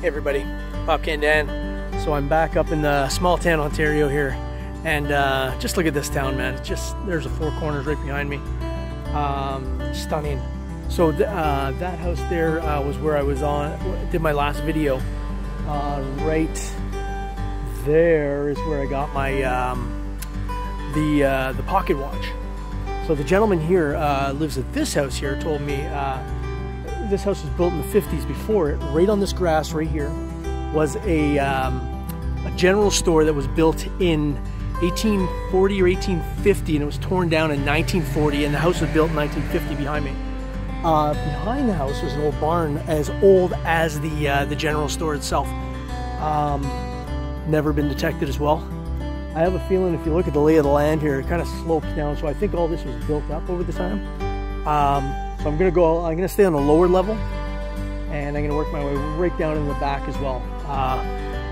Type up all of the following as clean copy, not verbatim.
Hey everybody, Popcan Dan. So I'm back up in the small town Ontario here, and just look at this town, man. It's just, there's a Four Corners right behind me. Stunning. So that house there was where I was did my last video. Right there is where I got my the pocket watch. So the gentleman here lives at this house here, told me this house was built in the 50s. Before it, right on this grass right here, was a general store that was built in 1840 or 1850, and it was torn down in 1940, and the house was built in 1950 behind me. Behind the house was an old barn as old as the general store itself. Never been detected as well. I have a feeling if you look at the lay of the land here, it kind of slopes down, so I think all this was built up over the time. So I'm gonna stay on the lower level, and I'm gonna work my way right down in the back as well.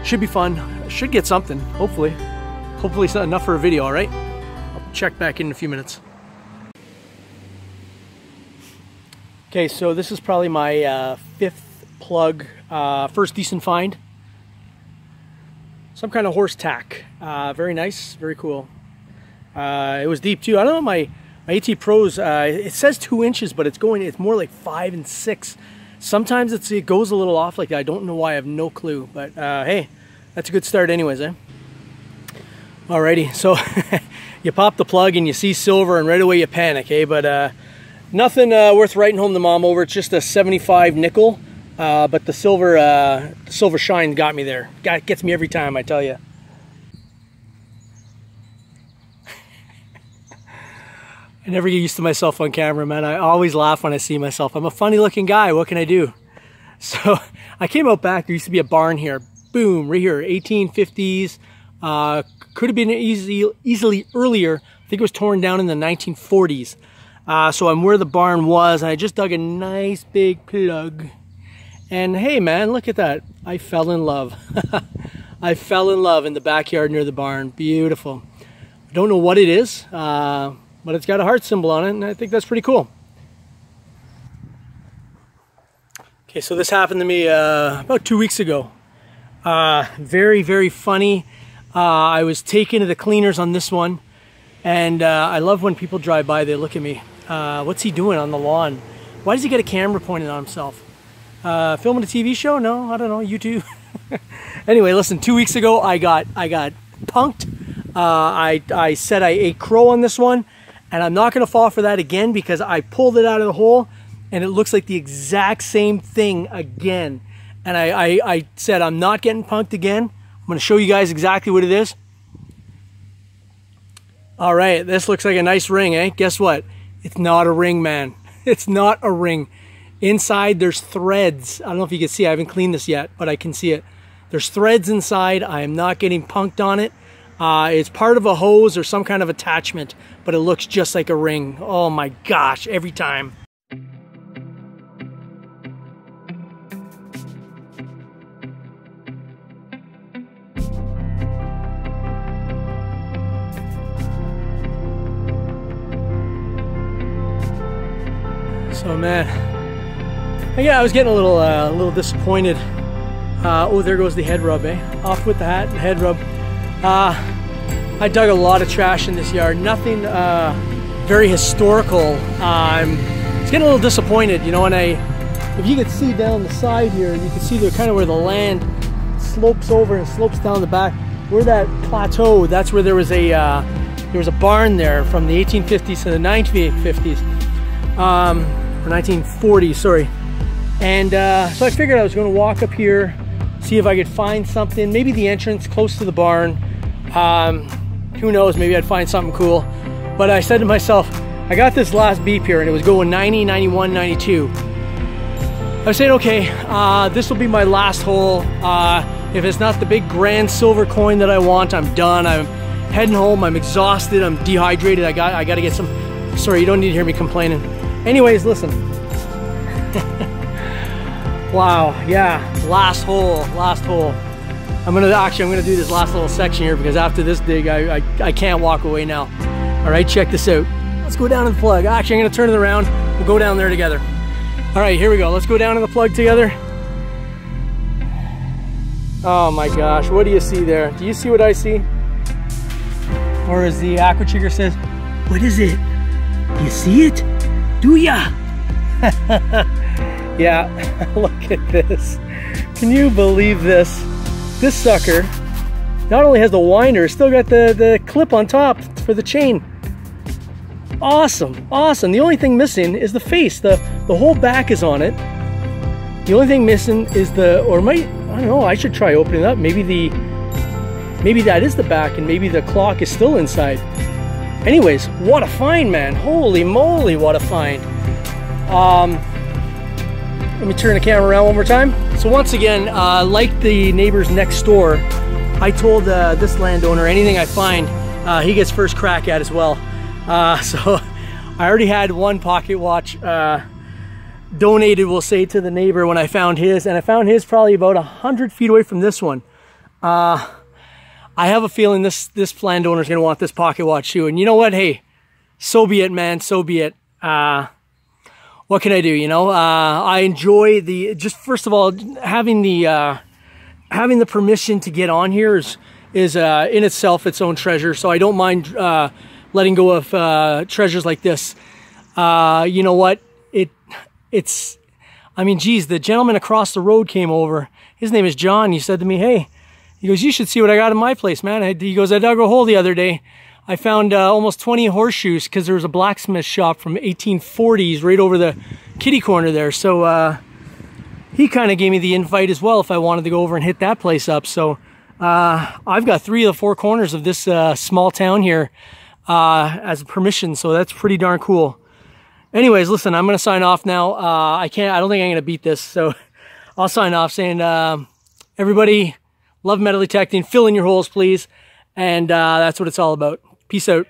Should be fun. Should get something, hopefully. Hopefully it's not enough for a video, all right? I'll check back in a few minutes. Okay, so this is probably my fifth plug, first decent find. Some kind of horse tack. Very nice, very cool. It was deep too. I don't know, my AT Pros, it says 2 inches, but it's more like 5 and 6. Sometimes it goes a little off like that. I don't know why, I have no clue. But hey, that's a good start anyways, eh? Alrighty, so you pop the plug and you see silver and right away you panic, eh? But nothing worth writing home to mom over. It's just a 75 nickel. But the silver shine got me there. Gets me every time, I tell you. I never get used to myself on camera, man. I always laugh when I see myself. I'm a funny looking guy, what can I do? So I came out back, there used to be a barn here. Boom, right here, 1850s. Could have been easily earlier. I think it was torn down in the 1940s. So I'm where the barn was, and I just dug a nice big plug. And hey man, look at that. I fell in love. I fell in love in the backyard near the barn. Beautiful. I don't know what it is, but it's got a heart symbol on it, and I think that's pretty cool. Okay, so this happened to me about 2 weeks ago. Very, very funny. I was taken to the cleaners on this one, and I love when people drive by, they look at me. What's he doing on the lawn? Why does he get a camera pointed on himself? Filming a TV show? No, I don't know, YouTube. Anyway, listen, 2 weeks ago I got punked. I said I ate crow on this one, and I'm not gonna fall for that again because I pulled it out of the hole and it looks like the exact same thing again. And I said I'm not getting punked again. I'm gonna show you guys exactly what it is. All right, this looks like a nice ring, eh? Guess what? It's not a ring, man. It's not a ring. Inside there's threads. I don't know if you can see, I haven't cleaned this yet, but I can see it. There's threads inside. I am not getting punked on it. It's part of a hose or some kind of attachment, but it looks just like a ring. Oh my gosh, every time. So man, yeah, I was getting a little disappointed. Oh, there goes the head rub, eh? Off with the hat and head rub. I dug a lot of trash in this yard. Nothing very historical. I'm getting a little disappointed, you know. And if you could see down the side here, you can see the kind of where the land slopes over and slopes down the back. Where that plateau, that's where there was a barn there from the 1850s to the 1950s. Or 1940s, sorry. And so I figured I was going to walk up here, see if I could find something, maybe the entrance close to the barn. Who knows, maybe I'd find something cool. But I said to myself, I got this last beep here and it was going 90, 91, 92. I said, okay, this will be my last hole. If it's not the big grand silver coin that I want, I'm done. I'm heading home, I'm exhausted, I'm dehydrated, I got to get some, sorry, you don't need to hear me complaining. Anyways, listen. Wow, yeah, last hole. I'm gonna do this last little section here because after this dig, I can't walk away now. All right, check this out. Let's go down to the plug. Actually, I'm gonna turn it around. We'll go down there together. All right, here we go. Let's go down to the plug together. Oh my gosh, what do you see there? Do you see what I see? Or as the aqua chigger says, what is it? Do you see it? Do ya? Yeah, look at this. Can you believe this? This sucker not only has the winder, it's still got the clip on top for the chain. Awesome, awesome. The only thing missing is the face. The whole back is on it. The only thing missing is I don't know, I should try opening it up. Maybe that is the back and maybe the clock is still inside. Anyways, what a find, man. Holy moly, what a find. Let me turn the camera around one more time. So once again, like the neighbors next door, I told this landowner anything I find, he gets first crack at as well. So I already had one pocket watch donated, we'll say, to the neighbor when I found his, and I found his probably about 100 feet away from this one. I have a feeling this landowner is going to want this pocket watch too. And you know what? Hey, so be it, man. So be it. What can I do? You know, I enjoy just first of all, having the permission to get on here is in itself its own treasure. So I don't mind letting go of treasures like this. You know what? I mean, geez, the gentleman across the road came over. His name is John. He said to me, hey, he goes, you should see what I got in my place, man. He goes, I dug a hole the other day. I found almost 20 horseshoes because there was a blacksmith shop from 1840s right over the kitty corner there. So he kind of gave me the invite as well if I wanted to go over and hit that place up. So I've got 3 of the 4 corners of this small town here as permission. So that's pretty darn cool. Anyways, listen, I'm going to sign off now. I don't think I'm going to beat this. So I'll sign off saying, everybody, love metal detecting, fill in your holes, please. And that's what it's all about. Peace out.